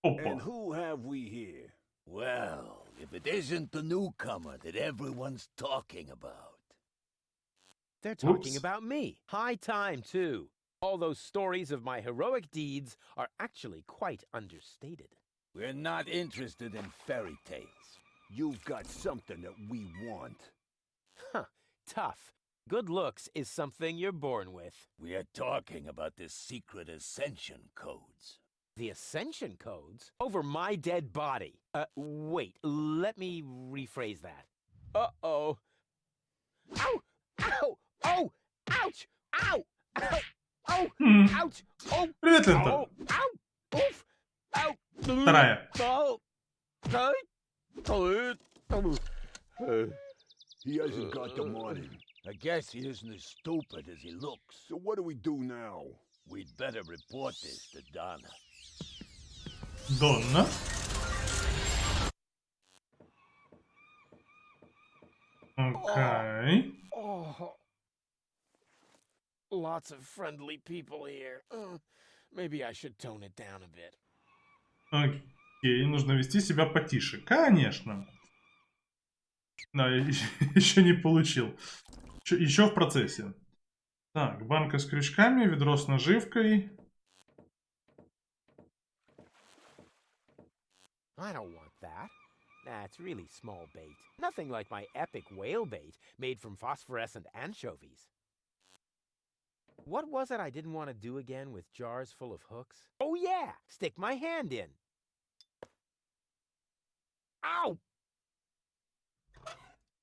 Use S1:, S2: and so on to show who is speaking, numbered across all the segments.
S1: Опа.
S2: And who have we here?
S3: Well, if it isn't the newcomer that everyone's talking about.
S4: They're talking
S1: Oops.
S4: about me. High time, too. All those stories of my heroic deeds are actually quite understated.
S3: We're not interested in fairy tales.
S2: You've got something that we want.
S4: Huh. Tough. Good looks is something you're born with.
S3: We're talking about the secret ascension codes.
S4: The ascension codes? Over my dead body. Wait. Let me rephrase that. Uh-oh. Ow! Ow! Oh! Ouch! Ow! Ow! Oh! Ouch! Oh!
S1: Привет, Лента.
S4: Ow! Ow! Oof! Ow!
S1: Вторая.
S4: Oh!
S2: He hasn't got the money.
S3: I guess he isn't as stupid as he looks.
S2: So what do we do now?
S3: We'd better report this to Donna.
S1: Донна. Окей.
S4: Oh. Lots of friendly people here. Maybe I should tone it down a bit.
S1: Окей, нужно вести себя потише. Конечно. Да, я еще не получил. Еще в процессе. Так, банка с крючками, ведро с наживкой.
S4: I don't want that. That's really small bait. Nothing like my epic whale bait made from phosphorescent anchovies. What was it I didn't want to do again with jars full of hooks? Oh yeah! Stick my hand in. Ow!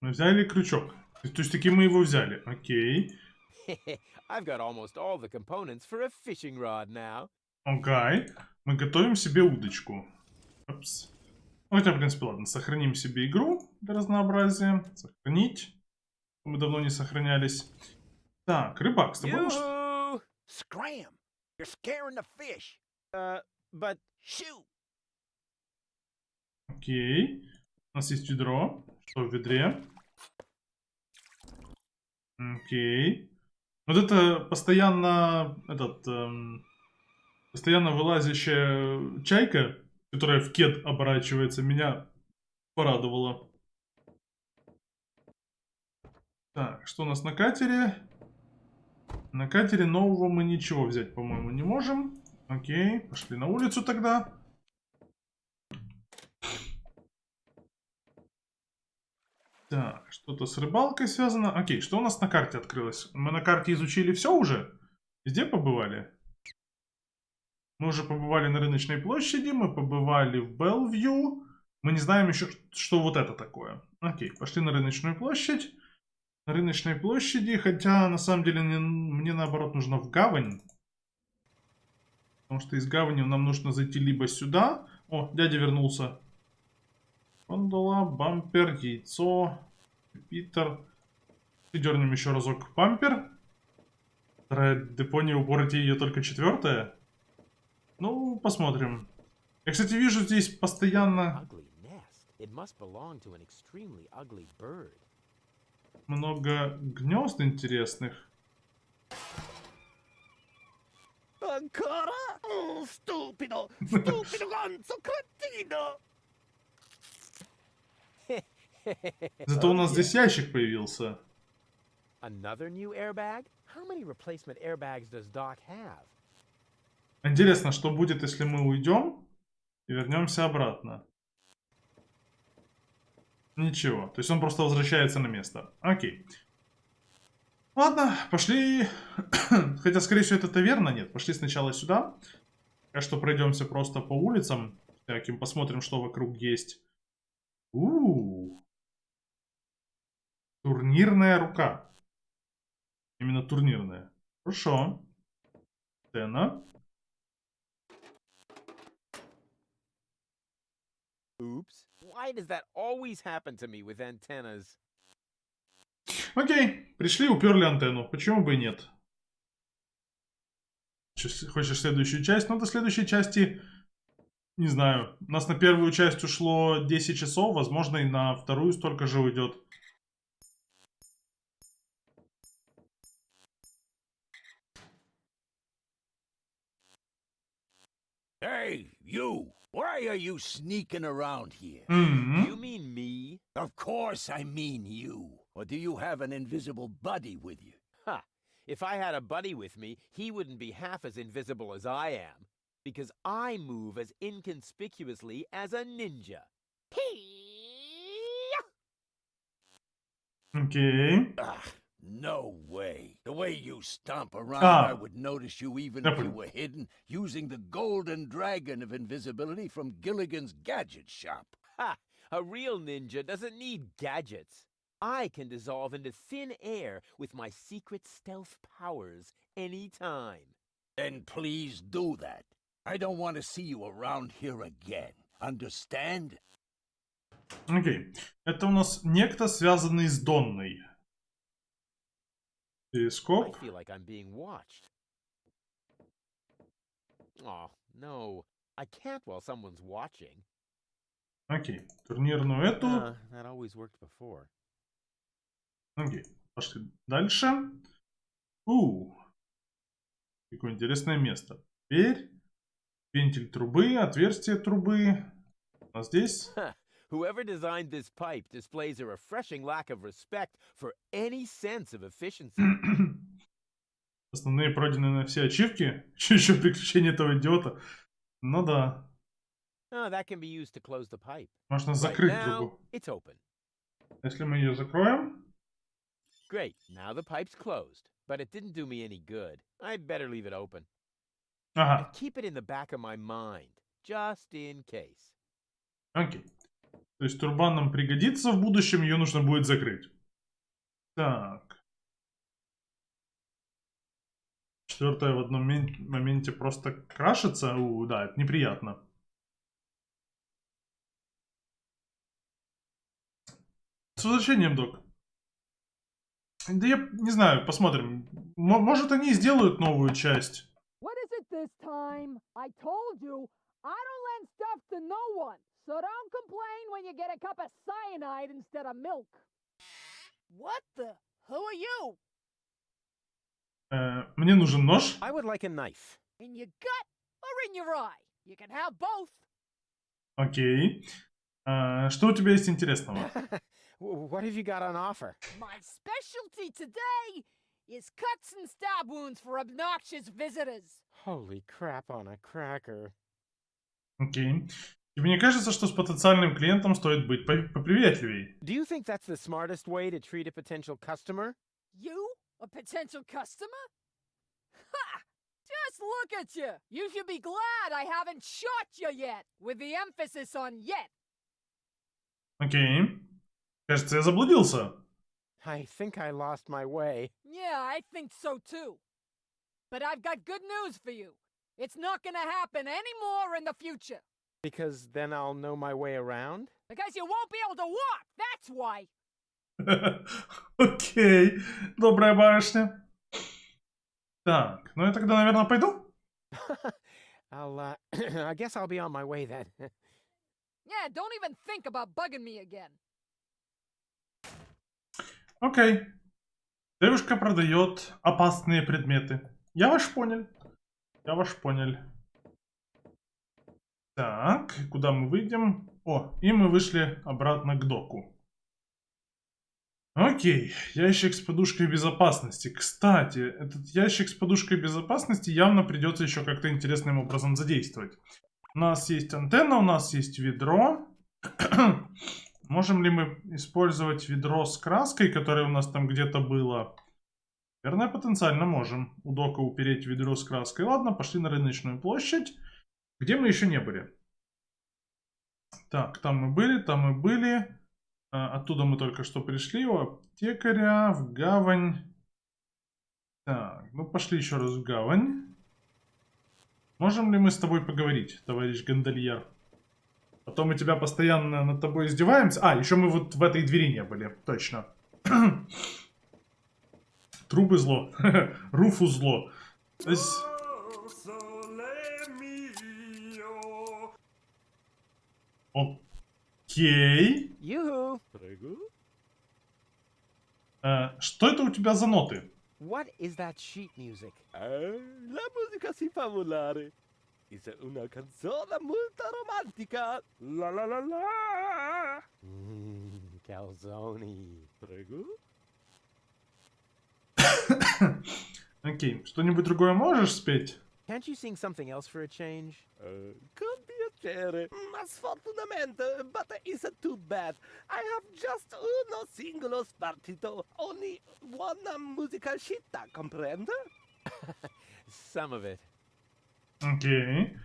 S1: Мы взяли крючок. То есть таки мы его взяли. Окей.
S4: I've got almost all the components for a fishing rod now.
S1: Окей. Мы готовим себе удочку. Опс. Ну, хотя, в принципе, ладно. Сохраним себе игру для разнообразия. Сохранить. Мы давно не сохранялись. Так, рыбак, с тобой уж...
S4: Yoo-hoo!
S3: Scram! You're scaring the fish.
S4: But
S3: Shoot!
S1: Окей. У нас есть ведро. Что в ведре? Окей. Вот это постоянно... постоянно вылазящая чайка, которая в кед оборачивается, меня порадовала. Так, что у нас на катере? На катере нового мы ничего взять, по-моему, не можем. Окей, пошли на улицу тогда. Так, что-то с рыбалкой связано. Окей, что у нас на карте открылось? Мы на карте изучили все уже? Везде побывали? Мы уже побывали на рыночной площади, мы побывали в Белвью. Мы не знаем еще, что вот это такое. Окей, пошли на рыночную площадь. На рыночной площади, хотя на самом деле мне наоборот нужно в гавань. Потому что из гавани нам нужно зайти либо сюда. О, дядя вернулся. Гондола, бампер, яйцо, Питер. Дернем еще разок бампер. Вторая Депония, упорите ее только четвертая. Ну, посмотрим. Я, кстати, вижу здесь постоянно много гнезд интересных. Зато у нас здесь ящик появился.
S4: Another new airbag? How many replacement airbags does Doc have?
S1: Интересно, что будет, если мы уйдем и вернемся обратно. Ничего, то есть он просто возвращается на место. Окей. Ладно, пошли. Хотя, скорее всего, это таверна. Нет, пошли сначала сюда. Пока что пройдемся просто по улицам всяким, посмотрим, что вокруг есть. Турнирная рука. Именно турнирная. Хорошо. Сцена.
S4: Oops. Why does that always happen to me with antennas?
S1: Окей, пришли, уперли антенну. Почему бы и нет? Хочешь следующую часть? Ну, до следующей части, не знаю. У нас на первую часть ушло 10 часов, возможно, и на вторую столько же уйдет.
S3: Hey, you! Why are you sneaking around here?
S4: You mean me?
S3: Of course I mean you. Or do you have an invisible buddy with you?
S4: Ha! If I had a buddy with me, he wouldn't be half as invisible as I am. Because I move as inconspicuously as a ninja.
S1: Окей.
S3: No way. The way you stomp around,
S1: Ah.
S3: I would notice you even
S1: Я
S3: if you
S1: понял.
S3: were hidden using the golden dragon of invisibility from Gilligan's gadget shop.
S4: Ha! A real ninja doesn't need gadgets. I can dissolve into thin air with my secret stealth powers anytime.
S3: Then please do that. I don't want to see you around here again. Understand?
S1: Окей. Это у нас некто, связанный с Донной.
S4: I
S1: Перископ.
S4: feel like I'm being watched. Oh, no. I can't while someone's watching.
S1: Окей. Турнирную эту.
S4: That always worked before.
S1: Окей. Пошли дальше. Какое интересное место. Дверь. Вентиль трубы. Отверстие трубы. А здесь...
S4: Whoever designed this pipe displays a refreshing lack of respect for any sense of efficiency.
S1: Основные пройдены на все ачивки. Еще приключения этого идиота. Ну да.
S4: Oh, that can be used to close the pipe.
S1: Можно
S4: Right
S1: закрыть
S4: now,
S1: трубу.
S4: it's open.
S1: Если мы ее закроем...
S4: Great, now the pipe's closed. But it didn't do me any good. I'd better leave it open.
S1: Ага.
S4: Keep it in the back of my mind, just in case.
S1: Окей. То есть труба нам пригодится в будущем, ее нужно будет закрыть. Так. Четвертое в одном моменте просто крашится. Да, это неприятно. С возвращением, док. Да я не знаю, посмотрим. Может, они сделают новую часть.
S5: What is it this time? I told you, I don't lend stuff to no one. So don't complain when you get a cup of cyanide instead of milk. What the? Who are you?
S1: Мне нужен нож.
S4: I would like a knife.
S5: In your gut or in your eye? You can have both.
S1: Окей. Что у тебя есть интересного?
S4: What have you got on offer?
S5: My specialty today is cuts and stab wounds for obnoxious visitors.
S4: Holy crap on a cracker.
S1: Окей. Тебе не кажется, что с потенциальным клиентом стоит быть поприветливей?
S4: Do you think that's the smartest way to treat a potential customer?
S5: You? A potential customer? Ha! Just look at you! You should be glad I haven't shot you yet, with the emphasis on yet.
S1: Окей. Кажется, я заблудился.
S4: I think I lost my way.
S5: Yeah, I think so too. But I've got good news for you. It's not gonna happen anymore in the future.
S4: Because then I'll know my way around?
S5: Because you won't be able to walk, that's why.
S1: Окей. Добрая барышня. Так, ну я тогда, наверное, пойду?
S4: I guess I'll be on my way then.
S5: Yeah, don't even think about bugging me again.
S1: Окей. Девушка продает опасные предметы. Я ваш понял. Я ваш понял. Так, куда мы выйдем? И мы вышли обратно к доку. Окей, ящик с подушкой безопасности. Кстати, этот ящик с подушкой безопасности явно придется еще как-то интересным образом задействовать. У нас есть антенна, у нас есть ведро. Можем ли мы использовать ведро с краской, которое у нас там где-то было? Наверное, потенциально можем. У дока упереть ведро с краской. Ладно, пошли на рыночную площадь, где мы еще не были. Так, там мы были, там мы были. Оттуда мы только что пришли. У аптекаря, в гавань. Так, ну пошли еще раз в гавань. Можем ли мы с тобой поговорить, товарищ гондольер? А то мы тебя постоянно над тобой издеваемся. Еще мы вот в этой двери не были. Точно. Трубы зло. Руфу зло. То есть... Окей.
S4: Yoo-hoo!
S1: Что это у тебя за ноты?
S4: What is that sheet music?
S3: La musica si fa volare.
S6: es una canzone molto romantica. La la la la.
S4: Calzone.
S6: Prego.
S1: Окей, что-нибудь другое можешь спеть?
S4: Can't you sing something else for a change?
S6: Con piacere. Ma sfortunatamente, but isn't too bad. I have just uno singolo spartito. Only one musica scitta, comprende?
S4: Some of it.
S1: Окей.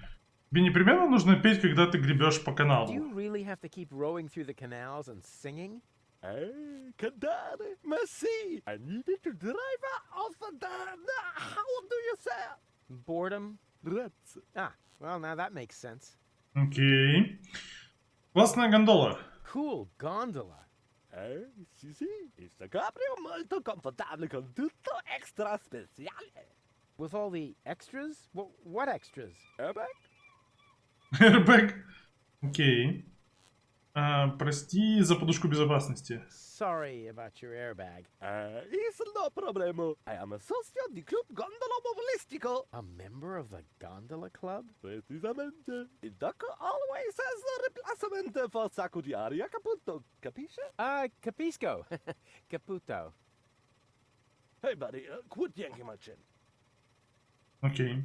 S1: Тебе непременно нужно петь, когда ты гребешь по
S4: Do
S1: каналу.
S4: you really have to keep rowing through the canals and singing?
S6: Cantare? Ma sì. I needed to drive off the... How do you say?
S4: Boredom?
S6: Grazie.
S4: Ah, well, now that makes sense.
S1: Окей. Классная гондола.
S4: Cool gondola.
S6: Sì, sì. Il cabrio molto confortabile con tutto extra speciale.
S4: With all the extras? What extras?
S6: Airbag?
S1: Airbag. Окей. Прости за подушку безопасности.
S4: Sorry about your airbag.
S6: Is no problemo. I am a socio di Club Gondolo Movilistico.
S4: A member of the gondola club?
S6: Precisamente. Il doc always has a replacement for sacco di aria, capito? Capisce?
S4: Capisco. Caputo.
S6: Hey, buddy, quit yanking my chin.
S1: Окей.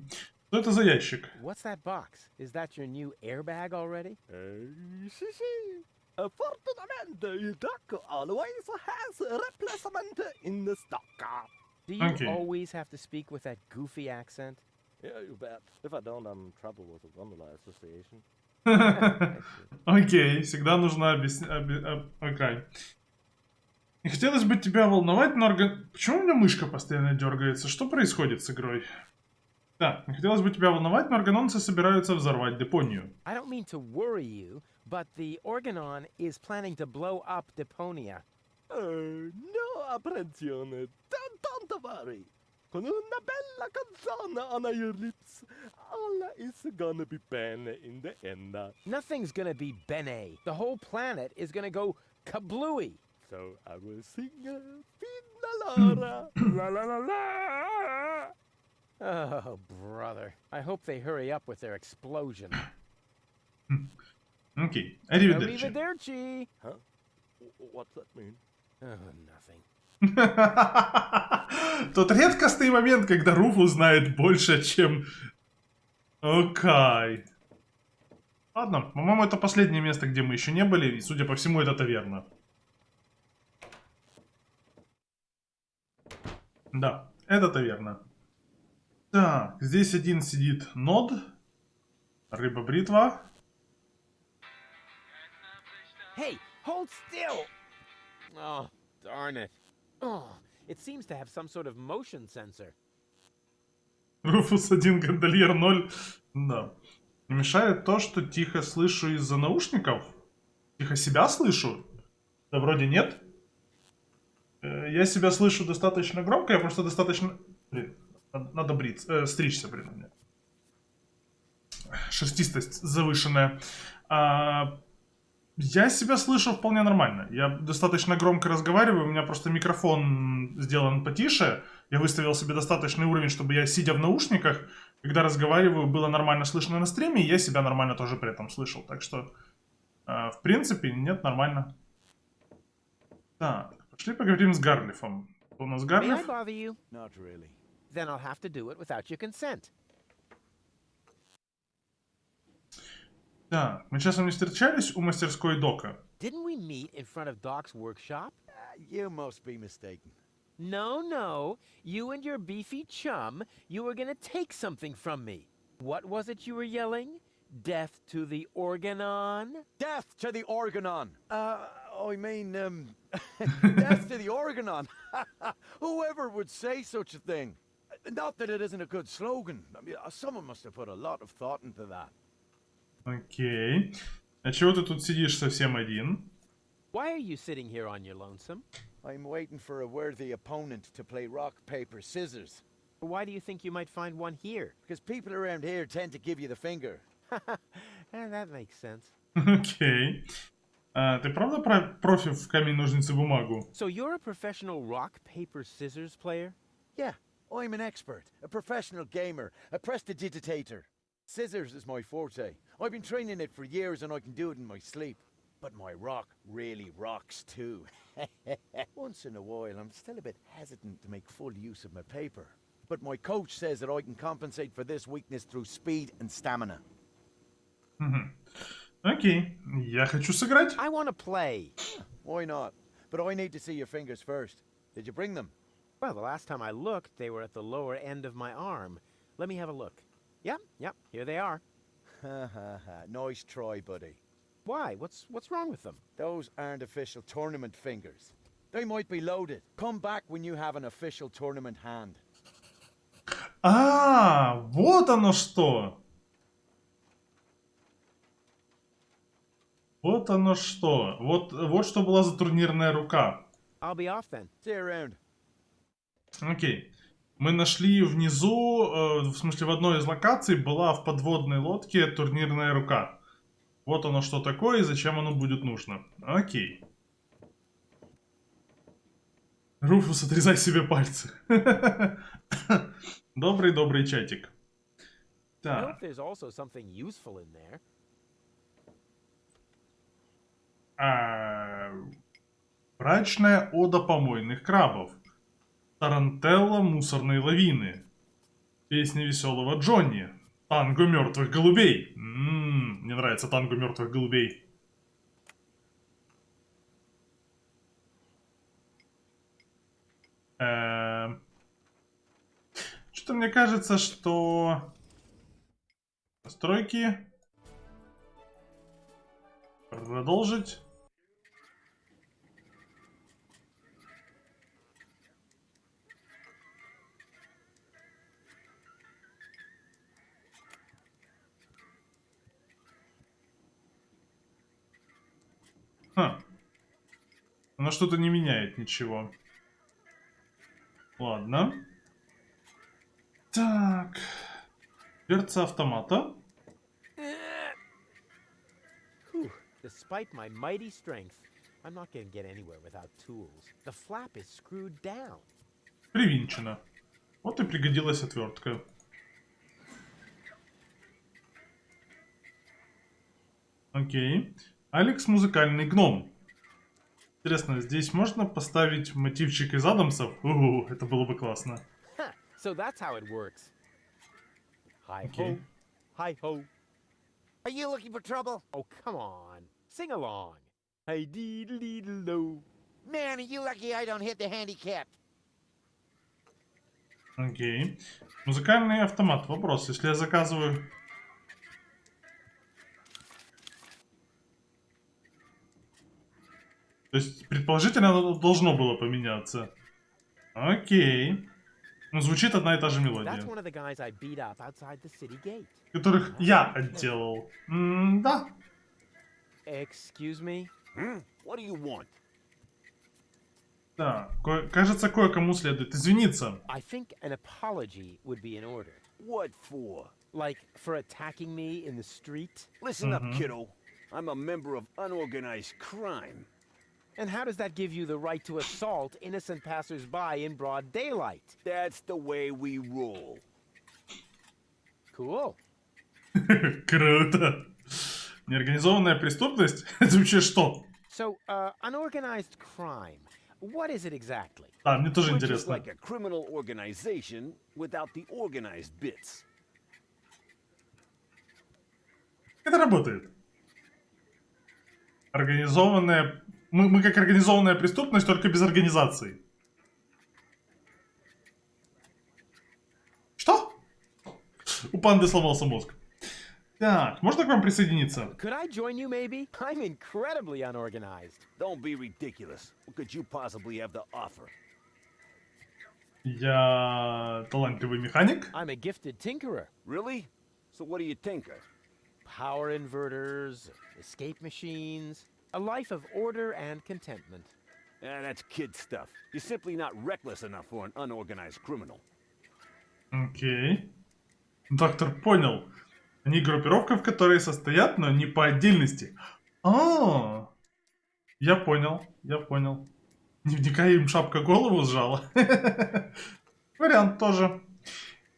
S1: Что это за ящик?
S4: What's that box? Is that your new airbag already?
S6: Sì, sì. Fortunatamente, il doc always has a replacement in the stock.
S4: Do you
S1: Okay.
S4: always have to speak with that goofy accent?
S6: Yeah, you bet. If I don't, I'm in trouble with the Gondola Association.
S1: Окей, всегда нужно объяснять. Окей. Не хотелось бы тебя волновать, но почему у меня мышка постоянно дергается? Что происходит с игрой? Да, не хотелось бы тебя волновать, но органонцы собираются взорвать Депонию.
S4: I don't mean to worry you, but the Organon is planning to blow up Deponia.
S6: No apprensione. Don't worry. Con una bella canzone on your lips, all is gonna be bene in the end.
S4: Nothing's gonna be bene. The whole planet is gonna go kablooey.
S6: So I will sing fino all'ora. La la la la.
S4: Oh, brother. I hope they hurry up with their explosion.
S1: Окей, аривидерчи.
S4: Arrivederci.
S6: Huh? What's that mean?
S4: Oh, nothing.
S1: Тот редкостный момент, когда Руфус знает больше, чем... Окей. Ладно, по-моему, это последнее место, где мы еще не были, и, судя по всему, это таверна. Да, это таверна. Так, здесь один сидит Нод, рыба-бритва.
S4: Hey, hold still! Oh, darn it. Oh, it seems to have some sort of motion sensor.
S1: Руфус 1, гондольер 0. Да. Не мешает то, что тихо слышу из-за наушников. Тихо себя слышу? Да вроде нет. Я себя слышу достаточно громко, я просто достаточно... Блин, надо стричься, блин, у меня. Шерстистость завышенная. Я себя слышу вполне нормально. Я достаточно громко разговариваю, у меня просто микрофон сделан потише. Я выставил себе достаточный уровень, чтобы я, сидя в наушниках, когда разговариваю, было нормально слышно на стриме, и я себя нормально тоже при этом слышал. Так что, в принципе, нет, нормально. Так, пошли поговорим с Гарлифом. Кто у нас
S4: May I
S1: Гарлиф?
S4: bother you?
S3: Not really.
S4: Then I'll have to do it without your consent.
S1: Так, мы часом не встречались у мастерской Дока?
S4: Didn't we meet in front of Doc's workshop?
S3: You must be mistaken.
S4: No. You and your beefy chum, you were gonna take something from me. What was it you were yelling? Death to the Organon?
S3: Death to the Organon! Death to the Organon! Whoever would say such a thing? Not that it isn't a good slogan. I mean, someone must have put a lot of thought into that.
S1: Окей. А чего ты тут сидишь совсем один?
S4: Why are you sitting here on your lonesome?
S3: I'm waiting for a worthy opponent to play rock, paper, scissors.
S4: Why do you think you might find one here?
S3: Because people around here tend to give you the finger.
S4: That makes sense.
S1: Окей. Ты правда профи в камень, ножницы, бумагу?
S4: So you're a professional rock, paper, scissors player?
S3: Yeah, I'm an expert, a professional gamer, a prestidigitator. Scissors is my forte. I've been training it for years and I can do it in my sleep. But my rock really rocks too. Once in a while, I'm still a bit hesitant to make full use of my paper. But my coach says that I can compensate for this weakness through speed and stamina.
S1: Окей, я хочу сыграть.
S4: I want to play.
S3: Why not? But I need to see your fingers first. Did you bring them?
S4: Well, the last time I looked, they were at the lower end of my arm. Let me have a look. Yep, here they are.
S3: Ha ha ha. Nice try, buddy.
S4: Why? What's wrong with them?
S3: Those aren't official tournament fingers. They might be loaded. Come back when you have an official tournament hand.
S1: А, вот оно что. Вот оно что. Вот что была за турнирная рука.
S4: I'll be off then.
S3: See you around.
S1: Окей. Мы нашли внизу, в смысле в одной из локаций была в подводной лодке турнирная рука. Вот оно что такое и зачем оно будет нужно. Окей. Руфус, отрезай себе пальцы. Добрый чатик.
S4: I hope
S1: Так.
S4: there's also something useful in there.
S1: Брачная ода помойных крабов. Тарантелла мусорной лавины. Песня веселого Джонни. Танго мертвых голубей. Мне нравится танго мертвых голубей. Что-то мне кажется, что настройки. Продолжить. Оно что-то не меняет ничего. Ладно. Так. Дверца автомата.
S4: Whew. Despite my mighty strength, I'm not going to get anywhere without tools. The flap is screwed down.
S1: Привинчено. Вот и пригодилась отвертка. Окей. Алекс музыкальный гном. Интересно, здесь можно поставить мотивчик из Адамсов? Это было бы классно.
S4: Huh. So that's how it works. Hi
S1: Okay.
S4: ho, hi ho.
S7: Are you looking for trouble?
S4: Oh, come on. Sing along. Hey deedle deedle do.
S7: Man, are you lucky I don't hit the handicap.
S1: Окей. Музыкальный автомат. Вопрос. Если я заказываю... То есть, предположительно, оно должно было поменяться. Окей. Ну, звучит одна и та же
S4: That's
S1: мелодия.
S4: one of the guys I beat up outside the city gate.
S1: Которых я отделал. Да.
S4: Excuse me?
S2: What do you want?
S1: Да. Кажется, кое-кому следует извиниться.
S4: I think an apology would be in order.
S2: What for?
S4: Like for attacking me in the street?
S2: Listen up, kiddo. I'm a member of unorganized crime.
S4: And how does that give you the right to assault innocent passers-by in broad daylight?
S2: That's the way we roll.
S4: Cool.
S1: Круто. Неорганизованная преступность? Это вообще что?
S4: So, unorganized crime. What is it exactly?
S1: Да, мне тоже
S2: Which is
S1: интересно.
S2: like a criminal organization without the organized bits.
S1: Это работает. Организованная... Мы как организованная преступность, только без организации. Что? У панды сломался мозг. Так, можно к вам присоединиться?
S4: Could I join you, maybe? I'm incredibly unorganized.
S2: Don't be ridiculous. What could you possibly have to offer?
S1: Я талантливый механик.
S4: I'm a gifted tinkerer.
S2: Really? So what do you tinker?
S4: Power inverters, escape machines, a life of order and contentment.
S2: That's kid stuff. You're simply not reckless enough for an unorganized criminal.
S1: Окей. Доктор понял. Они группировка, в которой состоят, но не по отдельности. Я понял. Дневника им шапка голову сжала. Вариант тоже.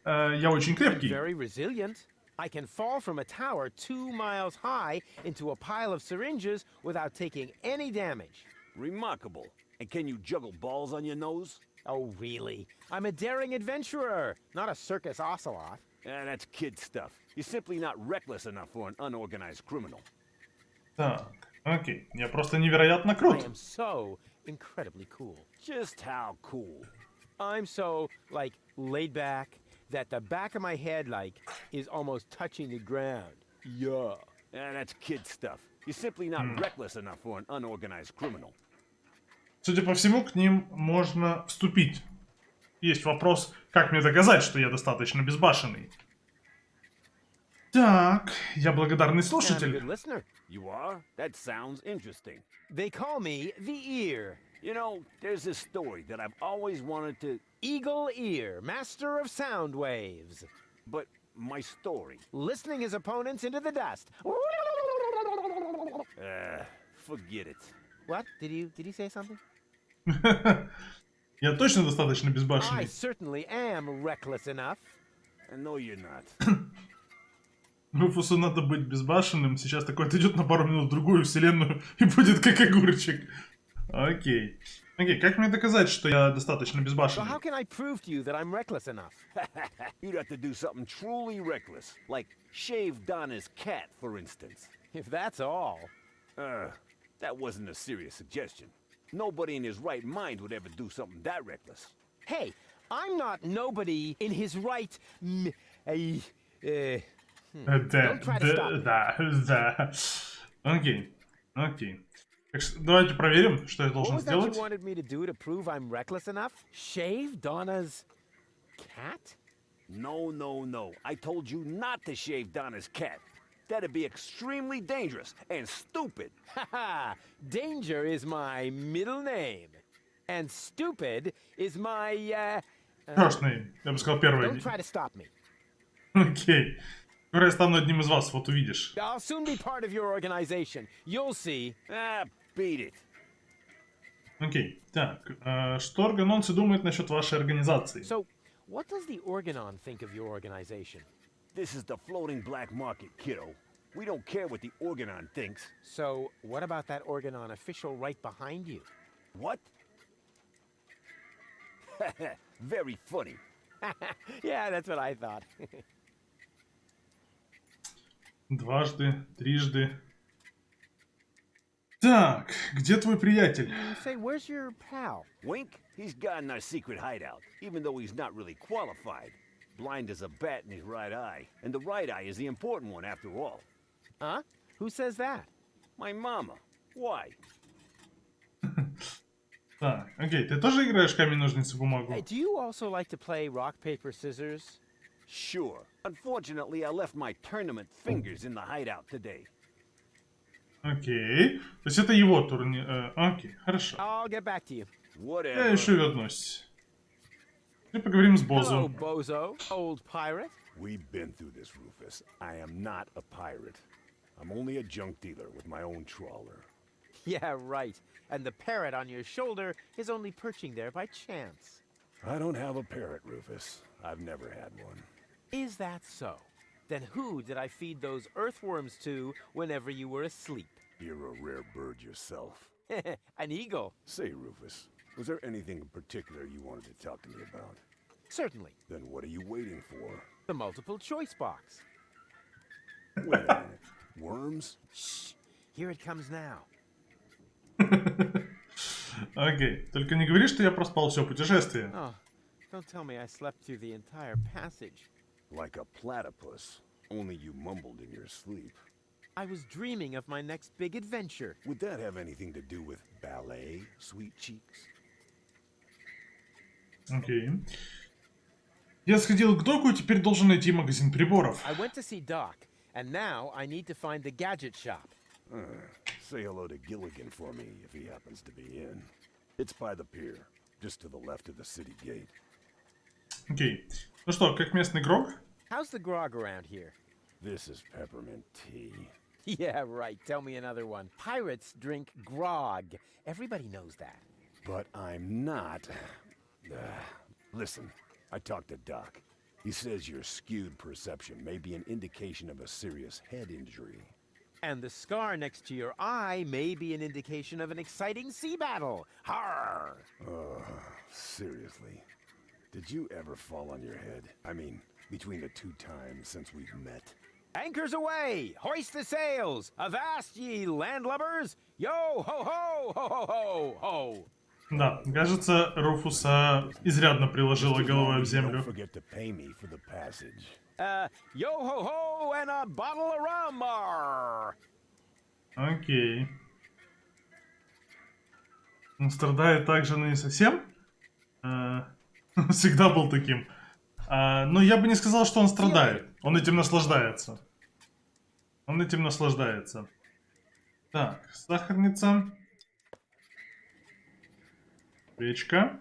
S1: Я очень крепкий.
S4: Very resilient. I can fall from a tower 2 miles high into a pile of syringes without taking any damage.
S2: Remarkable. And can you juggle balls on your nose?
S4: Oh, really? I'm a daring adventurer, not a circus ocelot.
S2: That's kid stuff. You're simply not reckless enough for an unorganized criminal.
S1: Так, окей. Я просто невероятно
S4: I
S1: крут.
S4: am so incredibly cool.
S2: Just how cool?
S4: I'm so, like, laid back that the back of my head, like, is almost touching the ground. Yeah.
S2: That's kid stuff. You're simply not reckless enough for an unorganized criminal.
S1: Судя по всему, к ним можно вступить. Есть вопрос, как мне доказать, что я достаточно безбашенный. Так, я благодарный
S4: And I'm a
S1: слушатель.
S4: good listener.
S2: You are? That sounds interesting.
S4: They call me the Ear.
S2: You know, there's this story that I've always wanted to...
S4: Eagle Ear, master of sound waves.
S2: But my story...
S4: Listening his opponents into the dust.
S2: Forget it.
S4: What? Did you say something?
S1: Я точно достаточно
S4: I
S1: безбашенный.
S4: certainly am reckless enough.
S2: No, you're not.
S1: Руфусу надо быть безбашенным. Сейчас такой отойдет на пару минут в другую вселенную и будет как огурчик. Окей. Окей, как мне доказать, что я достаточно
S4: So
S1: безбашенный?
S4: how can I prove to you that I'm reckless enough?
S2: You'd have to do something truly reckless, like shave Donna's cat, for instance.
S4: If that's all.
S2: That wasn't a serious suggestion. Nobody in his right mind would ever do something that reckless.
S4: Hey, I'm not nobody in his right. Don't try to stop me.
S1: Да. Окей. Окей. Так что давайте проверим, что я
S4: What
S1: должен
S4: was that you
S1: сделать.
S4: wanted me to do to prove I'm reckless enough? Shave Donna's cat?
S2: No. I told you not to shave Donna's cat. That'd be extremely dangerous and stupid.
S4: Haha! Danger is my middle name. And stupid is my,
S1: Красный, я бы сказал, первый.
S4: Don't try to stop me.
S1: Окей. Скоро я стану одним из вас, вот увидишь.
S4: I'll soon be part of your organization. You'll see.
S2: Beat it.
S1: Окей. Так, что органонцы думают насчет вашей организации?
S4: So, what does the Organon think of your organization?
S2: This is the floating black market, kiddo. We don't care what the Organon thinks.
S4: So, what about that Organon official right behind you?
S2: What? Very funny.
S4: Yeah, that's what I thought.
S1: Дважды, трижды. Так, где твой приятель?
S4: Say, where's your pal?
S2: Wink, he's got in our secret hideout, even though he's not really qualified. Blind as a bat in his right eye. And the right eye is the important one after all.
S4: Huh? Who says that?
S2: My mama. Why?
S1: Так, окей, ты тоже играешь камень, ножницы, бумагу?
S4: Hey, do you also like to play rock, paper, scissors?
S2: Sure. Unfortunately, I left my tournament fingers in the hideout today.
S1: Окей. То есть это его турнир. Окей, хорошо.
S4: I'll get back to you.
S1: Я
S2: Whatever.
S1: еще вернусь. И поговорим с
S4: Hello,
S1: Бозом.
S4: bozo, old pirate.
S2: We've been through this, Rufus. I am not a pirate. I'm only a junk dealer with my own trawler.
S4: Yeah, right. And the parrot on your shoulder is only perching there by chance.
S2: I don't have a parrot, Rufus. I've never had one.
S4: Is that so? Then who did I feed those earthworms to whenever you were asleep?
S2: You're a rare bird yourself.
S4: An eagle.
S2: Say, Rufus, was there anything in particular you wanted to talk to me about?
S4: Certainly.
S2: Then what are you waiting for?
S4: The multiple choice box.
S2: Wait a minute. Worms?
S4: Shh. Here it comes now.
S1: Окей. Только не говори, что я проспал все путешествие.
S4: Oh, don't tell me I slept through the entire passage.
S2: Like a platypus. Only you mumbled in your sleep.
S4: I was dreaming of my next big adventure.
S2: Would that have anything to do with ballet, sweet cheeks?
S1: Окей. Я сходил к доку и теперь должен найти магазин приборов.
S4: I went to see Doc, and now I need to find the gadget shop.
S2: Say hello to Gilligan for me if he happens to be in. It's by the pier, just to the left of the city gate.
S1: Окей. Ну что, как местный игрок?
S4: How's the grog around here?
S2: This is peppermint tea.
S4: Yeah, right. Tell me another one. Pirates drink grog. Everybody knows that.
S2: But I'm not. Listen, I talked to Doc. He says your skewed perception may be an indication of a serious head injury.
S4: And the scar next to your eye may be an indication of an exciting sea battle. Har!
S2: Seriously. Did you ever fall on your head? I mean, between the 2 times since we've met.
S4: Anchors away! Hoist the sails! Avast, ye landlubbers! Yo ho ho ho ho ho ho!
S1: Да, кажется, Руфуса изрядно приложила головой об
S2: Don't
S1: землю.
S2: forget to pay me for the passage.
S4: Yo ho ho and a bottle of rum! Arr!
S1: Окей. Он страдает также, но не совсем. Всегда был таким. Но я бы не сказал, что он страдает. Он этим наслаждается. Он этим наслаждается. Так, сахарница. Печка.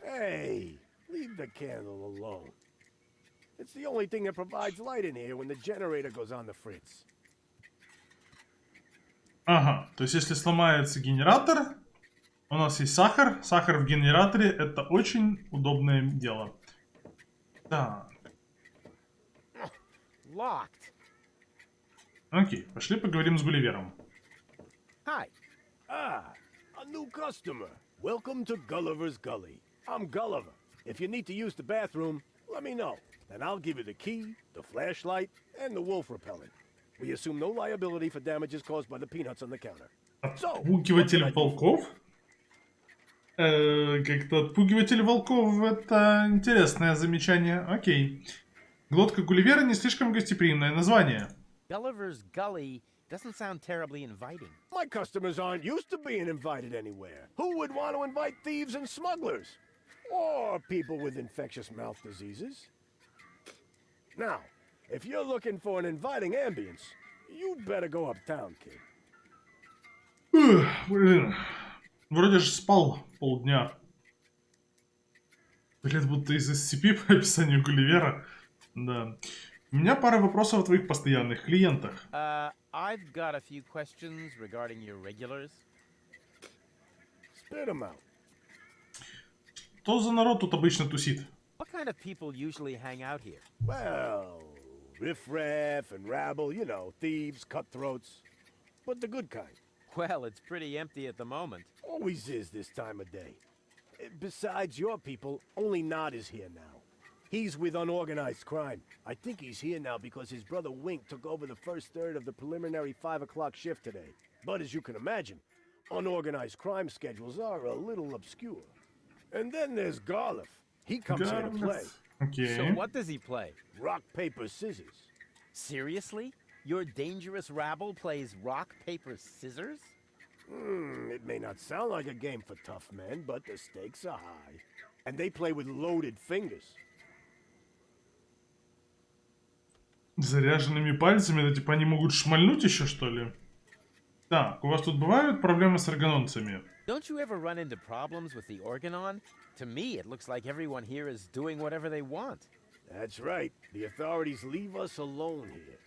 S6: Hey, leave the candle alone. It's the only thing that provides light in here when the generator goes on the fritz.
S1: Ага, то есть если сломается генератор, у нас есть сахар. Сахар в генераторе — это очень удобное дело. Так,
S4: Locked.
S1: окей, пошли поговорим с Гулливером.
S4: Hi.
S6: Ah, a new customer. Welcome to Gulliver's Gully. I'm Gulliver. If you need to use the bathroom, let me know. Then I'll give you the key, the flashlight, and the wolf repellent. We assume no liability for damages caused by the peanuts on the counter.
S1: Отпугиватель волков? Как-то отпугиватель волков — это интересное замечание. Окей. Глотка Гулливера не слишком гостеприимное название.
S4: Gulliver's Gully doesn't sound terribly inviting.
S6: My customers aren't used to being invited anywhere. Who would want to invite thieves and smugglers? Or people with infectious mouth diseases? Now, if you're looking for an inviting ambience, you'd better go uptown, kid.
S1: Блин. Вроде же спал полдня. Блин, будто из SCP по описанию Гулливера. Да. У меня пара вопросов о твоих постоянных клиентах.
S4: I've got a few questions regarding your regulars.
S6: Spit 'em out.
S1: Что за народ тут обычно тусит?
S4: What kind of people usually hang out here?
S6: Well, riff-raff and rabble, you know, thieves, cutthroats. But the good kind.
S4: Well, it's pretty empty at the moment.
S6: Always is this time of day. Besides your people, only Nod is here now. He's with unorganized crime. I think he's here now because his brother Wink took over the first third of the preliminary 5 o'clock shift today. But as you can imagine, unorganized crime schedules are a little obscure. And then there's Garliff. He comes here to play.
S1: Окей.
S4: So what does he play?
S6: Rock, paper, scissors.
S4: Seriously? Your dangerous rabble plays rock, paper, scissors?
S6: It may not sound like a game for tough men, but the stakes are high. And they play with loaded fingers.
S1: Заряженными пальцами, это типа они могут шмальнуть еще, что ли? Так, у вас тут бывают проблемы с органонцами?
S4: Don't you ever run into problems with the Organon? To me, it looks like everyone here is doing whatever they want.
S6: That's right. The authorities leave us alone here.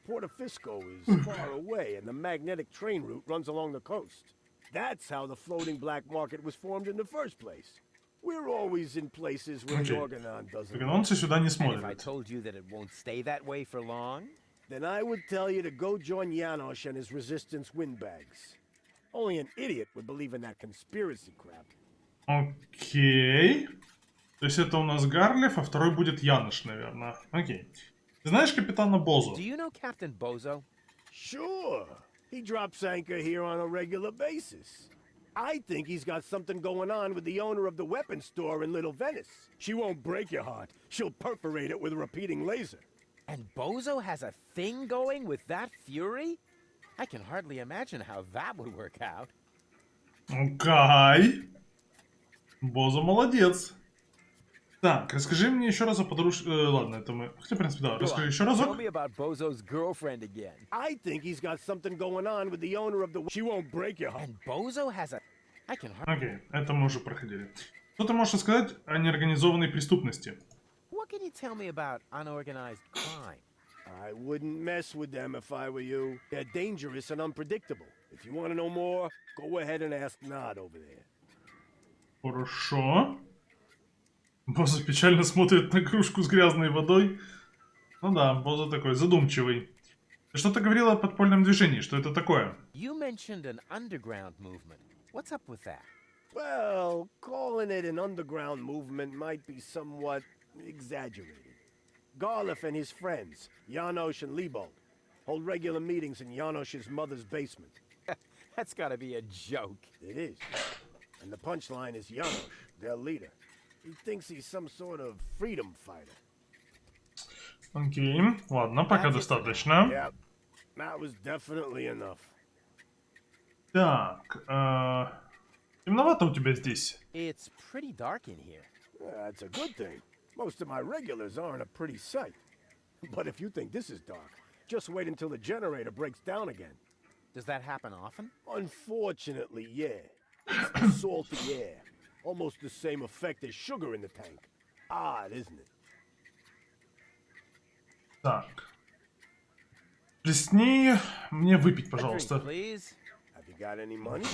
S6: Portofisco is far away, and the magnetic train route runs along the coast. That's how the floating black market was formed in the first place. We're always in places where the Organon doesn't.
S1: Органонцы сюда не
S4: And if I
S1: смотрят.
S4: told you that it won't stay that way for long?
S6: Then I would tell you to go join Janosch and his resistance windbags. Only an idiot would believe in that conspiracy crap.
S1: Окей. То есть это у нас Гарлиф, а второй будет Янош, наверное. Окей. Ты знаешь капитана Бозу?
S4: Do you know Captain Bozo?
S6: Sure. He drops anchor here on a regular basis. I think he's got something going on with the owner of the weapons store in Little Venice. She won't break your heart. She'll perforate it with a repeating laser.
S4: And Bozo has a thing going with that fury? I can hardly imagine how that would work out.
S1: Окей. Боза молодец. Так, расскажи мне еще раз о подружке... ладно, это мы... Хотя, в принципе, да. Расскажи еще
S4: Tell
S1: разок.
S4: me about Bozo's girlfriend again.
S6: I think he's got something going on with the owner of the... She won't break your heart.
S4: And Bozo has a... I can hardly...
S1: Окей, это мы уже проходили. Что ты можешь сказать о неорганизованной преступности?
S4: What can you tell me about unorganized crime?
S6: I wouldn't mess with them if I were you. They're dangerous and unpredictable. If you want to know more, go ahead and ask Nod over there.
S1: Хорошо. Боза печально смотрит на кружку с грязной водой. Ну да, Боза такой задумчивый. Ты что-то говорила о подпольном движении, что это такое?
S4: You mentioned an underground movement. What's up with that?
S6: Well, calling it an underground movement might be somewhat exaggerated. Garliff and his friends, Janosch and Liebold, hold regular meetings in Janosch's mother's basement.
S4: That's gotta be a joke.
S6: It is. And the punchline is Janosch, their leader. He thinks he's some sort of freedom fighter.
S1: Окей, ладно, пока достаточно.
S6: Yep, that was definitely enough.
S1: Так, темновато у тебя здесь.
S4: It's pretty dark in here.
S6: That's a good thing. Most of my regulars aren't a pretty sight. But if you think this is dark, just wait until the generator breaks down again.
S4: Does that happen often?
S6: Unfortunately, yeah. It's the salty air. Almost the same effect as sugar in the tank. Odd, isn't it?
S1: Так. Плесни мне выпить,
S4: A drink,
S1: пожалуйста.
S4: please.
S6: Have you got any money?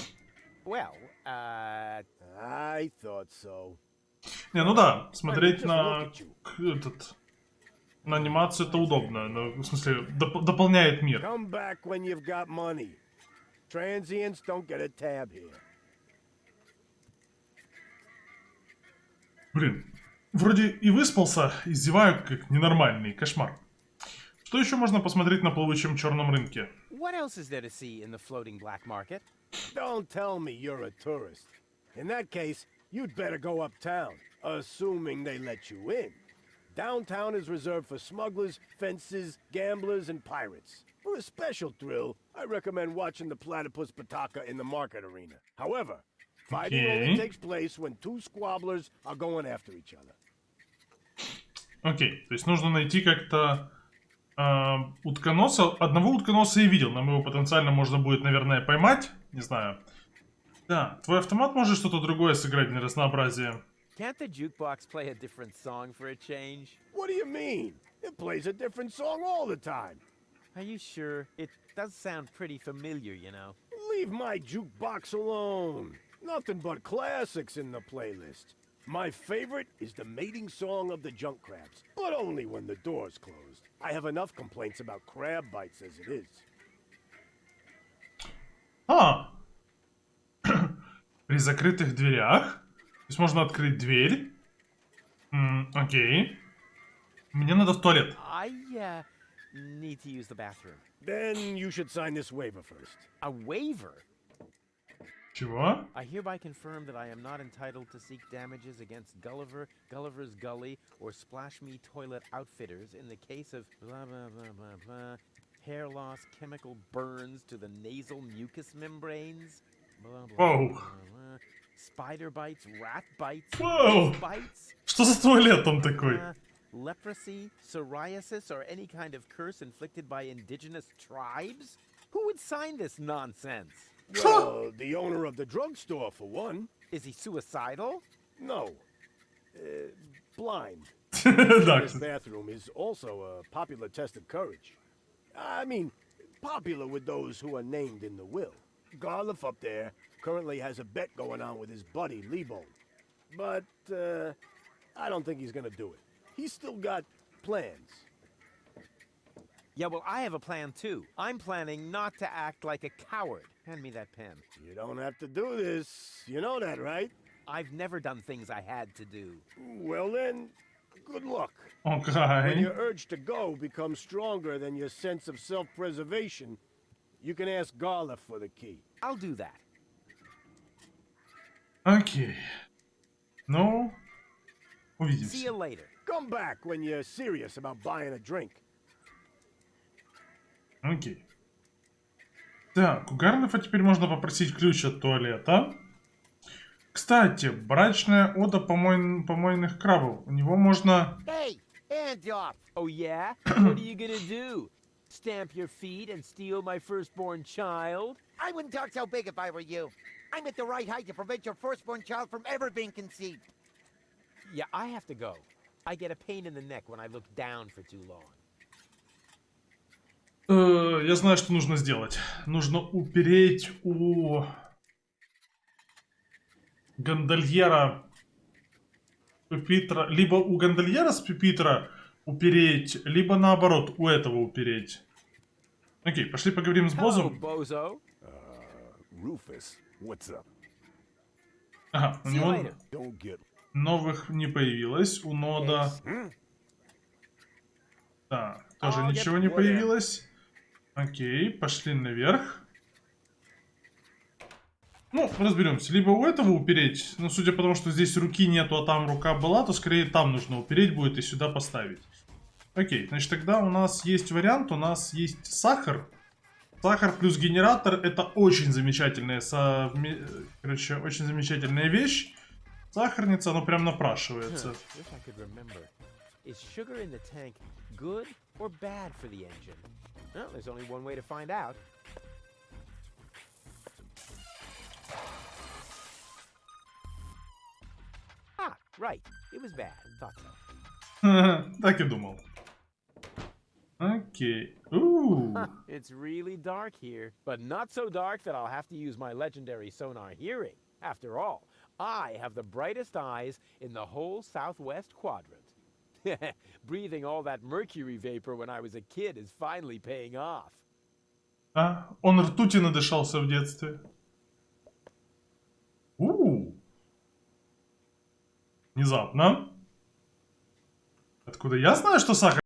S4: Well,
S6: I thought so.
S1: Не, ну да, смотреть
S6: Just
S1: на
S6: look at you.
S1: на анимацию это удобно. Ну, в смысле, дополняет мир.
S6: Come back when you've got money. Transients don't get a tab here.
S1: Блин, вроде и выспался, и зеваю как ненормальный, кошмар. Что еще можно посмотреть на плавучем черном рынке?
S4: what else is there to see in the floating black market?
S6: Don't tell me you're a tourist. In that case, you'd better go uptown, assuming they let you in. Downtown is reserved for smugglers, fences, gamblers, and pirates. For a special thrill, I recommend watching the platypus Pataka in the market arena. However, fighting only takes place when two squabblers are going after each other.
S1: Окей, то есть нужно найти как-то утконоса. Одного утконоса я видел, нам его потенциально можно будет, наверное, поймать. Не знаю. Да, твой автомат может что-то другое сыграть для разнообразия.
S4: Can't the jukebox play a different song for a change?
S6: What do you mean? It plays a different song all the time.
S4: Are you sure? It does sound pretty familiar, you know.
S6: Leave my jukebox alone. Nothing but classics in the playlist. My favorite is the mating song of the junk crabs, but only when the door's closed. I have enough complaints about crab bites as it is.
S1: При закрытых дверях. То есть можно открыть дверь. Окей. Мне надо в туалет.
S4: I need to use the bathroom.
S6: Then you should sign this waiver first.
S4: A waiver?
S1: Чего?
S4: I hereby confirm that I am not entitled to seek damages against Gulliver, Gulliver's Gully, or Splash Me Toilet Outfitters in the case of blah blah blah blah blah, hair loss, chemical burns to the nasal mucous membranes, blah blah
S1: Whoa.
S4: blah, blah, spider bites, rat bites,
S1: Whoa.
S4: fish bites,
S1: Что за туалет там такой?
S4: leprosy, psoriasis, or any kind of curse inflicted by indigenous tribes? Who would sign this nonsense?
S6: Well, the owner of the drugstore, for one.
S4: Is he suicidal?
S6: No. Blind.
S1: Да,
S6: This
S1: кстати.
S6: bathroom is also a popular test of courage. I mean, popular with those who are named in the will. Garliff up there currently has a bet going on with his buddy, Liebold. But, I don't think he's gonna do it. He's still got plans.
S4: Yeah, well, I have a plan too. I'm planning not to act like a coward. Hand me that pen.
S6: You don't have to do this. You know that, right?
S4: I've never done things I had to do.
S6: Well then, good luck. When
S1: Окей.
S6: your urge to go becomes stronger than your sense of self-preservation, you can ask Garliff for the key.
S4: I'll do that.
S1: Окей. Ну,
S4: See
S1: увидимся.
S4: you later.
S6: Come back when you're serious about buying a drink.
S1: Окей. Так, у Гарлифа теперь можно попросить ключ от туалета. Кстати, брачная ода помойных крабов. У него можно...
S7: Hey, hands off.
S4: Oh, yeah? What are you gonna do? Stamp your feet and steal my firstborn child?
S7: I wouldn't talk so big if I were you. I'm at the right height to prevent your firstborn child from ever being conceived.
S4: Yeah, I have to go. I get a pain in the neck when I look down for too long.
S1: Я знаю, что нужно сделать. Нужно упереть у гондольера пюпитра, либо у гондольера с пюпитра упереть, либо наоборот, у этого упереть. Окей, пошли поговорим с
S4: Hello,
S1: боссом.
S4: bozo.
S2: Rufus, what's up?
S1: Ага, у
S4: See you
S1: него
S4: later.
S2: Don't get...
S1: новых не появилось. У нода...
S4: Ace.
S1: Да, тоже
S4: I'll get
S1: ничего не
S4: whatever.
S1: появилось. Окей, пошли наверх. Ну, разберемся. Либо у этого упереть, но судя по тому, что здесь руки нету, а там рука была, то скорее там нужно упереть будет и сюда поставить. Окей, значит тогда у нас есть вариант, у нас есть сахар. Сахар плюс генератор — это очень замечательная, короче, очень замечательная вещь. Сахарница, оно прям напрашивается.
S4: Wish I could remember. Is sugar in the tank good or bad for the engine? Well, there's only one way to find out. Ah, right. It was bad. Thought so.
S1: Так и думал. Окей.
S4: It's really dark here, but not so dark that I'll have to use my legendary sonar hearing. After all, I have the brightest eyes in the whole southwest quadrant. Breathing all that mercury vapor when I was a kid is finally paying off.
S1: А, он ртути надышался в детстве. Внезапно. Откуда я знаю, что сахар